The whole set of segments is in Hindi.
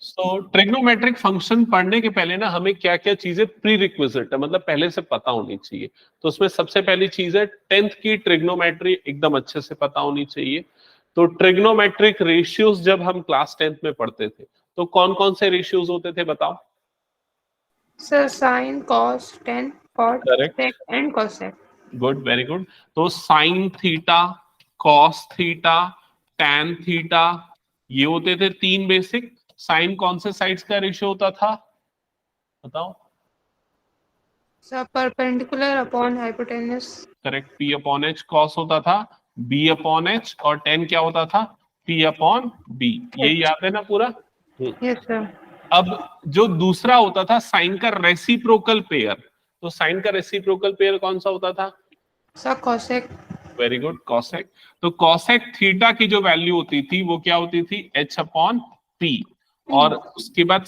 सो ट्रिग्नोमेट्रिक फंक्शन पढ़ने के पहले ना हमें क्या क्या चीजें प्री रिक्विजिट है, मतलब पहले से पता होनी चाहिए। तो उसमें सबसे पहली चीज है 10th की ट्रिग्नोमेट्री एकदम अच्छे से पता होनी चाहिए। तो ट्रिग्नोमेट्रिक रेशियोज जब हम क्लास 10th में पढ़ते थे तो कौन कौन से रेशियोज होते थे बताओ? Sir sine, cos, tan, cot, correct, sec and cosec. Good, very good. तो sine theta, cos theta, tan theta, ये होते थे तीन बेसिक। साइन कौन से साइड्स का रेशियो होता था बताओ? Sir perpendicular upon hypotenuse. Correct, P upon H. Cos होता था बी अपॉन एच, और टेन क्या होता था? P upon B. ये याद है ना पूरा? Yes sir. अब जो दूसरा होता था साइन का रेसिप्रोकल पेयर, तो साइन का रेसिप्रोकल पेयर कौन सा होता था? Sir cosec. Very good, cosec. तो कॉसेक थीटा की जो वैल्यू होती थी वो क्या होती थी? H upon P. और उसके बाद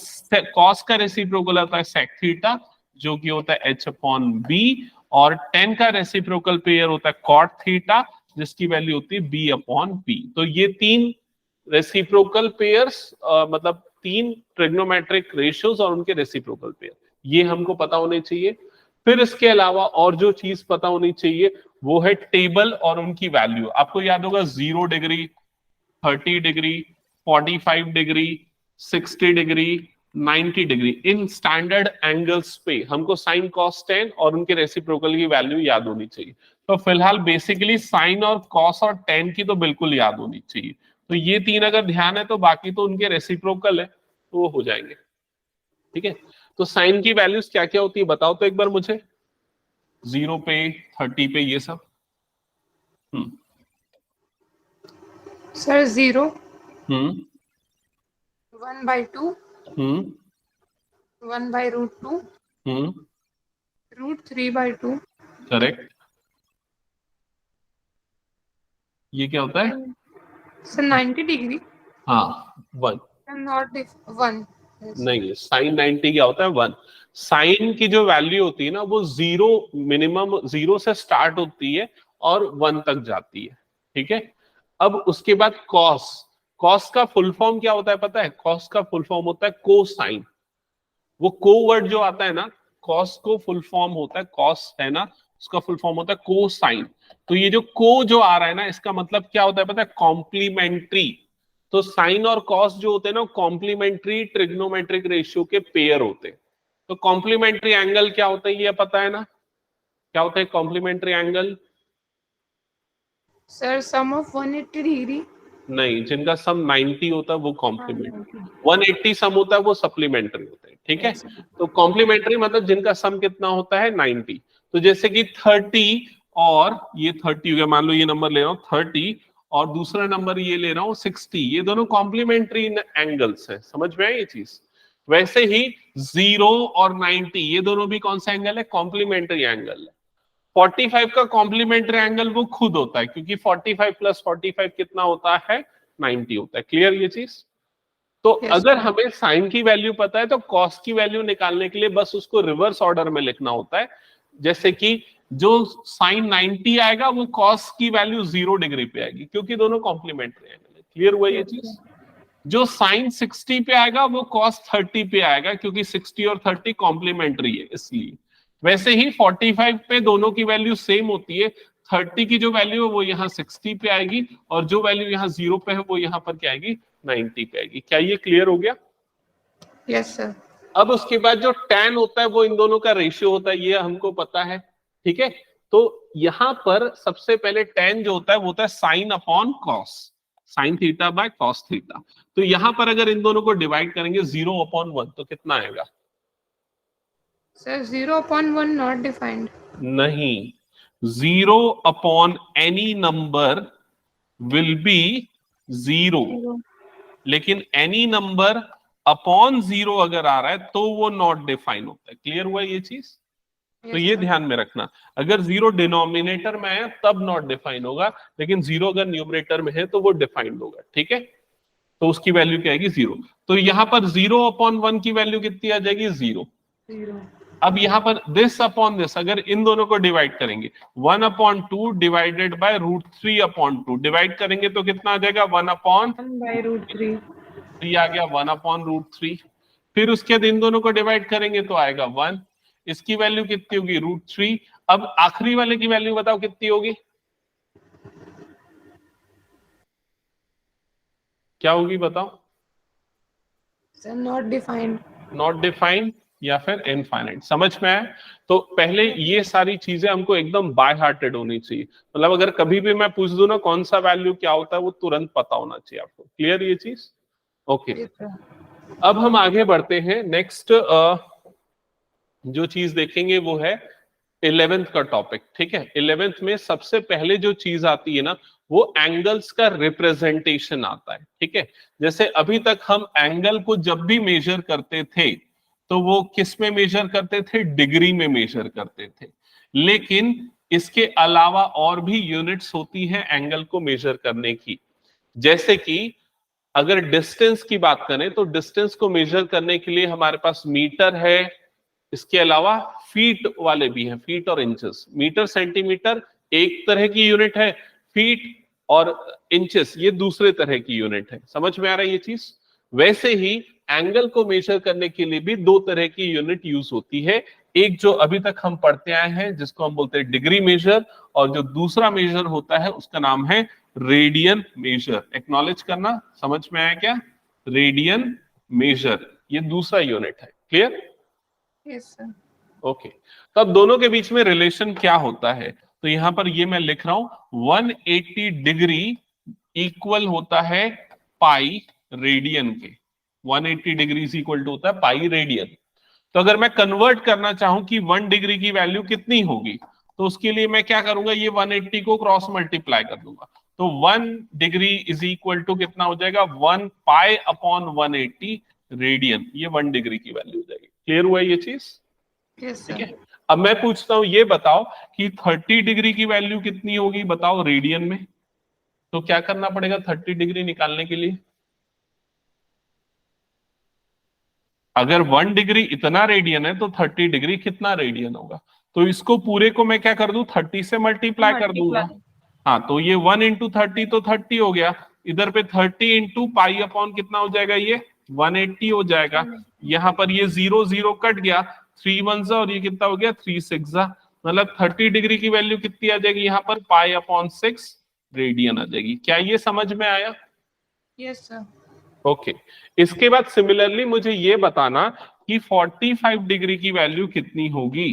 कॉस का रेसिप्रोकल होता है सेक थीटा, जो कि होता है एच अपॉन बी। और टेन का रेसिप्रोकल पेयर होता है कॉट थीटा, जिसकी वैल्यू होती है बी अपॉन पी। तो ये तीन रेसिप्रोकल पेयर्स, मतलब तीन ट्रिग्नोमेट्रिक रेशियोज और उनके रेसिप्रोकल पेयर, ये हमको पता होने चाहिए। फिर इसके अलावा और जो चीज पता होनी चाहिए वो है टेबल और उनकी वैल्यू। आपको याद होगा 0 degree, 30 degree, 45 degree, 60 degree, 90 degree, in standard angles पे हमको साइन कॉस टेन और उनके रेसिप्रोकल की वैल्यू याद होनी चाहिए। तो फिलहाल बेसिकली साइन और कॉस और टेन की तो बिल्कुल याद होनी चाहिए। तो ये तीन अगर ध्यान है तो बाकी तो उनके रेसिप्रोकल है, तो वो हो जाएंगे। ठीक है, तो साइन की वैल्यूज क्या क्या होती है बताओ तो एक बार मुझे। 0 पे, 30 पे, ये सब। सर 0, हम्म 1/2, हम्म 1/√2, हम्म √3/2। करेक्ट। ये क्या होता है? Sir 90 degree. हाँ, 1। नॉट 1। नहीं, साइन 90 क्या होता है? 1। साइन की जो वैल्यू होती है ना वो जीरो, मिनिमम 0 से स्टार्ट होती है और 1 तक जाती है। ठीक है, अब उसके बाद कॉस। कॉस का फुल फॉर्म क्या होता है पता है? कॉस का फुल फॉर्म होता है कोसाइन। वो को वर्ड जो आता है ना, कॉस को फुल फॉर्म होता है, कॉस है ना, उसका फुल फॉर्म होता है कोसाइन। तो ये जो को जो आ रहा है ना, इसका मतलब क्या होता है पता है? कॉम्प्लीमेंट्री। तो साइन और कॉस जो होते हैं ना, कॉम्प्लीमेंट्री ट्रिग्नोमेट्रिक रेशियो के पेयर होते हैं। तो कॉम्प्लीमेंट्री एंगल क्या होता है ये पता है ना? क्या होता है complementary angle? Sir sum of 180 degree. नहीं, जिनका सम 90 होता है वो कॉम्प्लीमेंट्री, 180 सम होता है वो सप्लीमेंट्री होता है। ठीक है, तो कॉम्प्लीमेंट्री मतलब जिनका सम कितना होता है? 90। तो जैसे कि 30 और ये 30 हो गया, मान लो ये नंबर ले रहा हूं 30 और दूसरा नंबर ये ले रहा हूं 60, ये दोनों कॉम्प्लीमेंट्री एंगल्स है। समझ में आई ये चीज? वैसे ही 0 और 90 ये दोनों भी कौन सा एंगल है? कॉम्प्लीमेंट्री एंगल है। 45 का कॉम्प्लीमेंट्री एंगल वो खुद होता है, क्योंकि 45 प्लस 45 कितना होता है? 90 होता है। क्लियर ये चीज? तो यस अगर हमें साइन की वैल्यू पता है तो कॉस की वैल्यू निकालने के लिए बस उसको रिवर्स ऑर्डर में लिखना होता है। जैसे कि जो साइन 90 आएगा वो कॉस की वैल्यू 0 डिग्री पे आएगी, क्योंकि दोनों कॉम्प्लीमेंट्री एंगल है। क्लियर हुआ ये चीज? जो साइन 60 पे आएगा वो कॉस 30 पे आएगा, क्योंकि 60 और 30 कॉम्प्लीमेंट्री है इसलिए। वैसे ही 45 पे दोनों की वैल्यू सेम होती है। 30 की जो वैल्यू है वो यहाँ 60 पे आएगी, और जो वैल्यू यहाँ 0 पे है वो यहाँ पर क्या आएगी? 90 पे आएगी। क्या ये क्लियर हो गया? Yes sir. अब उसके बाद जो tan होता है वो इन दोनों का रेशियो होता है, ये हमको पता है। ठीक है, तो यहां पर सबसे पहले tan जो होता है वो होता है sine upon cos, sine theta by cos theta. तो यहां पर अगर इन दोनों को डिवाइड करेंगे 0/1 तो कितना आएगा? Sir 0/1 not defined. नहीं, 0/any नंबर विल बी 0, लेकिन एनी नंबर अपॉन 0 अगर आ रहा है तो वो नॉट डिफाइन होता है। क्लियर हुआ ये चीज? तो ये ध्यान में रखना, अगर 0 डिनोमिनेटर में है तब नॉट डिफाइन होगा, लेकिन 0 अगर न्यूमरेटर में है तो वो डिफाइंड होगा। ठीक है, तो उसकी वैल्यू क्या आएगी? 0। तो यहां पर 0/1 की वैल्यू कितनी आ जाएगी? 0। अब यहां पर दिस अपॉन दिस, अगर इन दोनों को डिवाइड करेंगे 1/2 डिवाइडेड बाय √3/2 डिवाइड करेंगे तो कितना आ जाएगा? 1/, 1/√3। 3 आ गया 1/√3। फिर उसके बाद इन दोनों को डिवाइड करेंगे तो आएगा 1। इसकी वैल्यू कितनी होगी √3। अब आखिरी वाले की वैल्यू बताओ कितनी होगी, क्या होगी बताओ। Sir not defined. Not defined या फिर इनफाइनाइट, समझ में आया। तो पहले ये सारी चीजें हमको एकदम बाय हार्टेड होनी चाहिए, मतलब अगर कभी भी मैं पूछ दूं ना कौन सा वैल्यू क्या होता है वो तुरंत पता होना चाहिए आपको। क्लियर ये चीज? ओके। Yes sir. अब हम आगे बढ़ते हैं। नेक्स्ट जो चीज देखेंगे वो है 11th का टॉपिक। ठीक है, 11th में सबसे पहले जो चीज आती है ना वो एंगल्स का रिप्रेजेंटेशन आता है। ठीक है, जैसे अभी तक हम एंगल को जब भी मेजर करते थे तो वो किस में मेजर करते थे, डिग्री में मेजर करते थे। लेकिन इसके अलावा और भी यूनिट्स होती हैं एंगल को मेजर करने की। जैसे कि अगर डिस्टेंस की बात करें तो डिस्टेंस को मेजर करने के लिए हमारे पास मीटर है, इसके अलावा फीट वाले भी हैं, फीट और इंचेस। मीटर सेंटीमीटर एक तरह की यूनिट है, फीट और इंचेस ये दूसरे तरह की यूनिट है। समझ में आ रहा है ये चीज? वैसे ही एंगल को मेजर करने के लिए भी दो तरह की यूनिट यूज होती है। एक जो अभी तक हम पढ़ते आए हैं जिसको हम बोलते हैं डिग्री मेजर, और जो दूसरा मेजर होता है उसका नाम है रेडियन मेजर। एक्नॉलेज करना, समझ में आया क्या? रेडियन मेजर ये दूसरा यूनिट है। क्लियर? Yes sir. ओके। तो अब दोनों के बीच में रिलेशन क्या होता है, तो यहां पर ये मैं लिख रहा हूं 180 डिग्री इक्वल होता है पाई रेडियन के। 180 डिग्री इक्वल टू होता है पाई रेडियन। तो अगर मैं कन्वर्ट करना चाहूं कि 1 डिग्री की वैल्यू कितनी होगी तो उसके लिए मैं क्या करूंगा, ये 180 को क्रॉस मल्टीप्लाई कर दूंगा। तो 1 डिग्री इज इक्वल टू कितना हो जाएगा, 1 पाई अपॉन 180 रेडियन। ये 1 डिग्री की वैल्यू हो जाएगी। क्लियर हुआ ये चीज? यस ठीक सर। है। अब मैं पूछता हूं ये बताओ कि 30 डिग्री की वैल्यू कितनी होगी बताओ रेडियन में। तो क्या करना पड़ेगा 30 डिग्री निकालने के लिए? अगर 1 डिग्री इतना रेडियन है तो 30 डिग्री कितना रेडियन होगा? तो इसको पूरे को मैं क्या कर दूं, 30 से मल्टीप्लाई कर दूंगा। मल्टीप्लाई। हाँ, तो ये 1 इंटू 30 तो 30 हो गया। इधर पे 30 इंटू पाई अपॉन कितना हो जाएगा, ये 180 हो जाएगा। यहां पर ये जीरो जीरो कट गया, 3 1 और ये कितना हो गया 3 6। मतलब 30 डिग्री की वैल्यू कितनी आ जाएगी यहाँ पर, पाई अपॉन 6 रेडियन आ जाएगी। क्या ये समझ में आया? Yes sir. ओके। इसके बाद सिमिलरली मुझे ये बताना कि 45 डिग्री की वैल्यू कितनी होगी।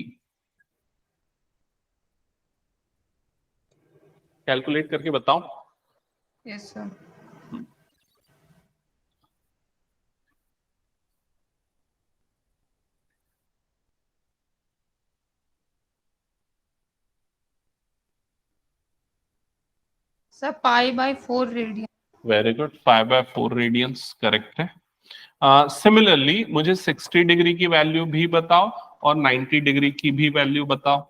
कैलकुलेट करके बताओ। Yes sir. सर पाई/4 radian. Very good, 5/4 radians correct है। सिमिलरली मुझे 60 डिग्री की वैल्यू भी बताओ और 90 डिग्री की भी वैल्यू बताओ।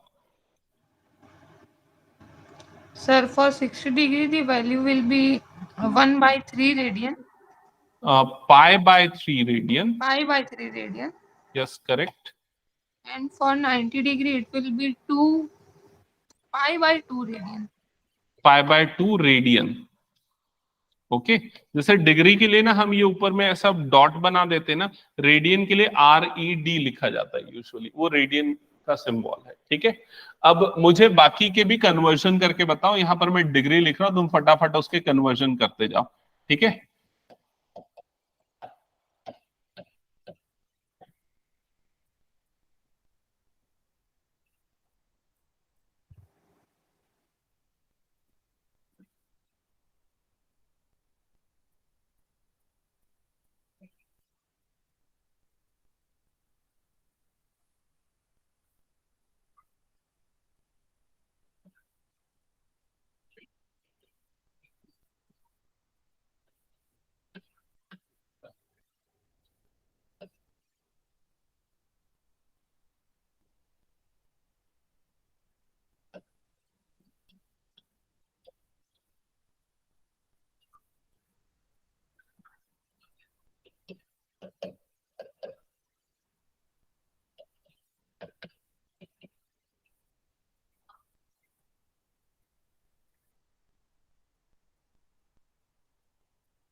Sir, for 60 degree, the value will be 1/3 radian. पाई/3 radian, Pi/3 radian. Yes correct. And for 90 degree, it will be 2 pi/2 radian. पाई/2 रेडियन। ओके। जैसे डिग्री के लिए ना हम ये ऊपर में ऐसा डॉट बना देते हैं ना, रेडियन के लिए RED लिखा जाता है यूजुअली, वो रेडियन का सिंबल है। ठीक है। अब मुझे बाकी के भी कन्वर्जन करके बताओ। यहां पर मैं डिग्री लिख रहा हूं, तुम फटाफट उसके कन्वर्जन करते जाओ। ठीक है।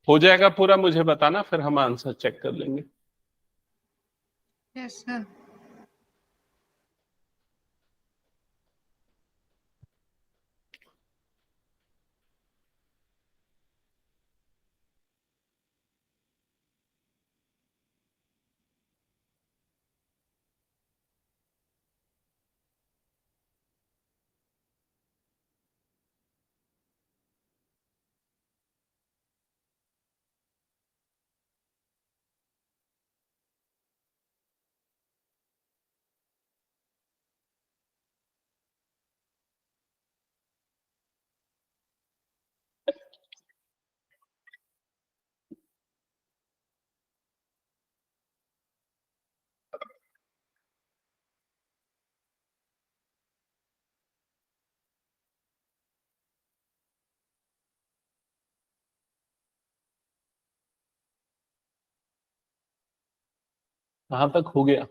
हो जाएगा पूरा, मुझे बताना, फिर हम आंसर चेक कर लेंगे। Yes, sir. कहाँ तक हो गया?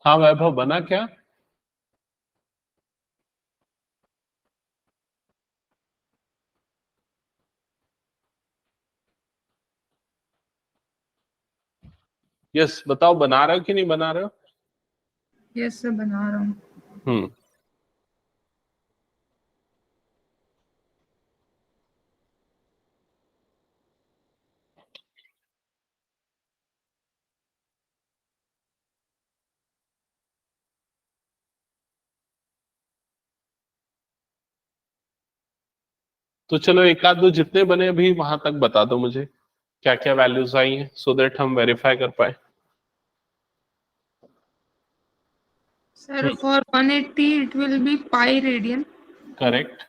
हाँ वैभव, बना क्या? यस, बताओ, बना रहे हो कि नहीं बना रहे हो? Yes, sir. बना रहा हूँ. तो चलो एक आध दो जितने बने अभी वहां तक बता दो मुझे, क्या क्या वैल्यूज आई हैं, सो दैट हम वेरीफाई कर पाए। Sir, for 180 it will be pi radian. Correct.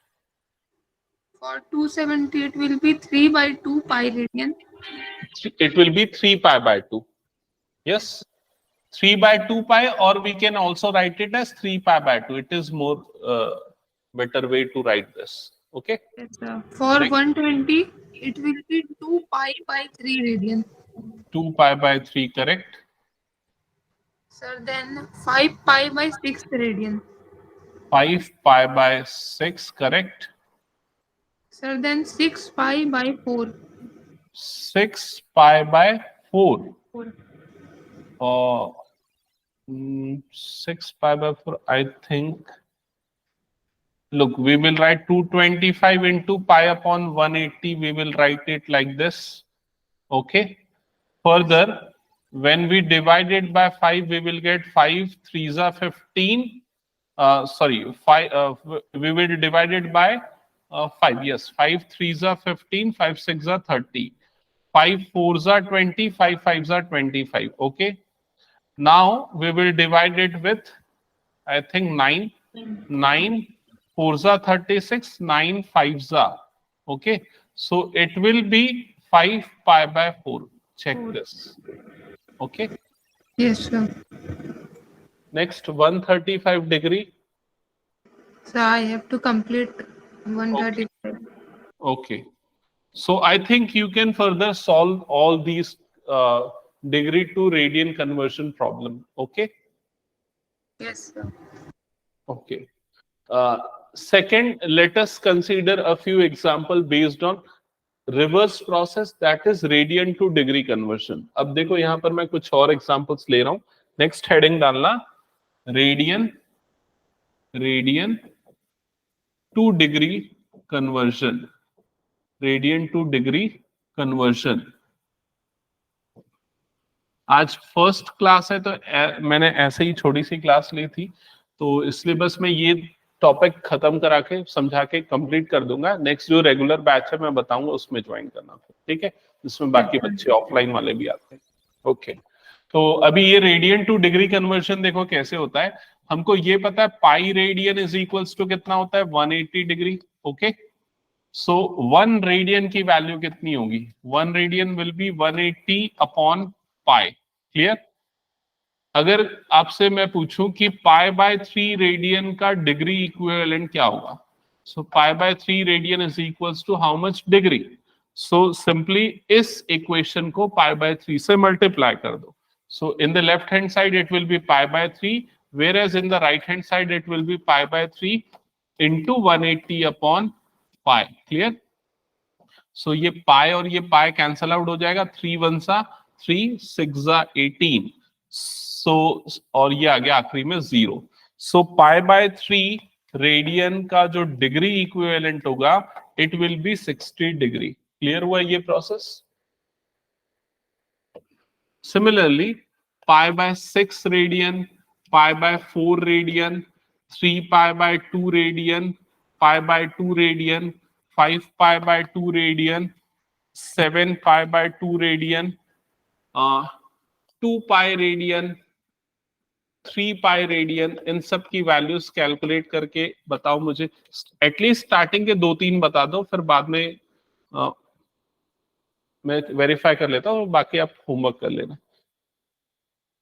For 270 it will be 3 by 2 pi radian. It will be 3 pi by 2. Yes, 3 by 2 pi, or we can also write it as 3 pi by 2. It is more better way to write this. Okay. Yes, sir. For Next, 120 it will be 2 pi by 3 radian. 2 pi by 3, correct. Sir, then 5 pi by 6 radian. 5 pi by 6, correct. Sir, then 6 pi by 4. 6 pi by 4. 4. Uh, 6 pi by 4, I think. Look, we will write 225 into pi upon 180. We will write it like this. Okay. Further, when we divide it by 5, we will get 5 3s are 15. Sorry, 5. We will divide it by 5. Yes, 5 3s are 15, 5 6 are 30. 5 4s are 20, 5 5s are 25. Okay. Now we will divide it with, I think, 9. 9 4s are 36, 9 5s are. Okay. So it will be 5 pi by 4. Check this. Okay. Yes, sir. Next, 135 degree. So I have to complete 135. Okay. So I think you can further solve all these degree to radian conversion problem. Okay. Yes, sir. Okay. Second, let us consider a few example based on reverse process that is radian two degree conversion. अब देखो यहाँ पर मैं कुछ और एग्जांपल्स ले रहा हूं, नेक्स्ट हेडिंग डालना radian two degree conversion, radian two degree conversion. आज फर्स्ट क्लास है तो मैंने ऐसे ही छोटी सी क्लास ली थी, तो इसलिए बस मैं ये टॉपिक खत्म करा के समझा के कंप्लीट कर दूंगा। नेक्स्ट जो रेगुलर बैच है मैं बताऊंगा, उसमें ज्वाइन करना, ठीक है, जिसमें बाकी बच्चे ऑफलाइन वाले भी आते हैं। ओके, तो अभी ये रेडियन टू डिग्री कन्वर्शन देखो कैसे होता है। हमको ये पता है pi radian is equals to कितना होता है 180 डिग्री। ओके, सो 1 रेडियन की वैल्यू कितनी होगी, 1 radian will be 180 upon pi. Clear? अगर आपसे मैं पूछूं कि पाई बाय 3 रेडियन का डिग्री इक्विवेलेंट क्या होगा, so pi by 3 radian is equals to how much degree. So simply इस इक्वेशन को पाई बाय 3 से मल्टीप्लाई कर दो। So in the left hand side it will be pi by 3, whereas in the right hand side it will be pi by 3 into 180 upon pi. Clear? So ये pi और ये pi cancel out हो जाएगा, 3 1 सा 3 6 सा 18, so और ये आ गया आखिरी में 0। So pi by 3 रेडियन का जो डिग्री इक्विवेलेंट होगा it will be 60 degree. Clear हुआ ये process? Similarly, pi by 6 radian, pi by 4 radian, 3 pi by 2 radian, pi by 2 radian, 5 pi by 2 radian, 7 pi by 2 radian, 2 pi radian, 3 pi radian, इन सब की वैल्यूज कैलकुलेट करके बताओ मुझे। एटलीस्ट स्टार्टिंग के 2-3 बता दो, फिर बाद में मैं वेरीफाई कर लेता हूँ, बाकी आप होमवर्क कर लेना।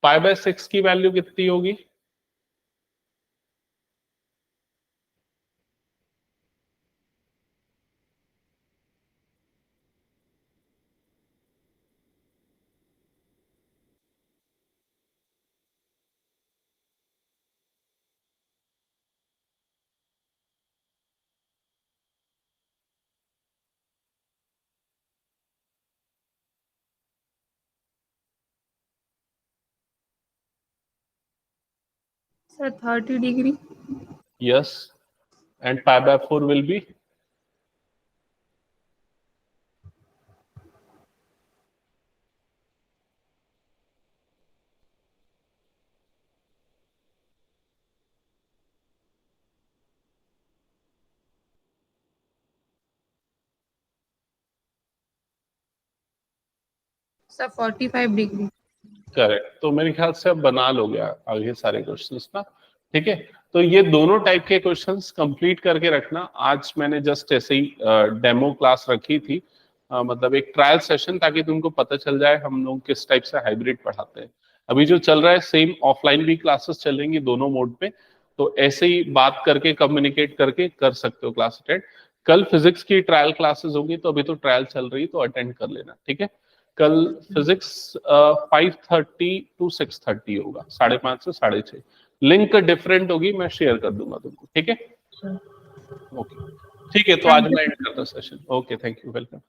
पाई बाय 6 की वैल्यू कितनी होगी? Sir, 30 degree. Yes, and pi by 4 will be? Sir, 45 degree. Correct. तो मेरे ख्याल से अब बना लो गया आगे सारे क्वेश्चंस ना, ठीक है। तो ये दोनों टाइप के क्वेश्चंस कंप्लीट करके रखना। आज मैंने जस्ट ऐसे ही डेमो क्लास रखी थी, मतलब एक ट्रायल सेशन, ताकि तुमको पता चल जाए हम लोग किस टाइप से हाइब्रिड पढ़ाते हैं। अभी जो चल रहा है सेम ऑफलाइन भी क्लासेस चलेंगी दोनों मोड पे, तो ऐसे ही बात करके कम्युनिकेट करके कर सकते हो क्लास अटेंड। कल फिजिक्स की ट्रायल क्लासेस होगी, तो अभी तो ट्रायल चल रही है, तो अटेंड कर लेना, ठीक है। कल फिजिक्स 5:30 to 6:30 होगा, 5:30 से 6:30। लिंक डिफरेंट होगी, मैं शेयर कर दूंगा तुमको, ठीक है। ओके, ठीक है, तो आज मैं एंड करता हूं session. Okay, thank you, welcome.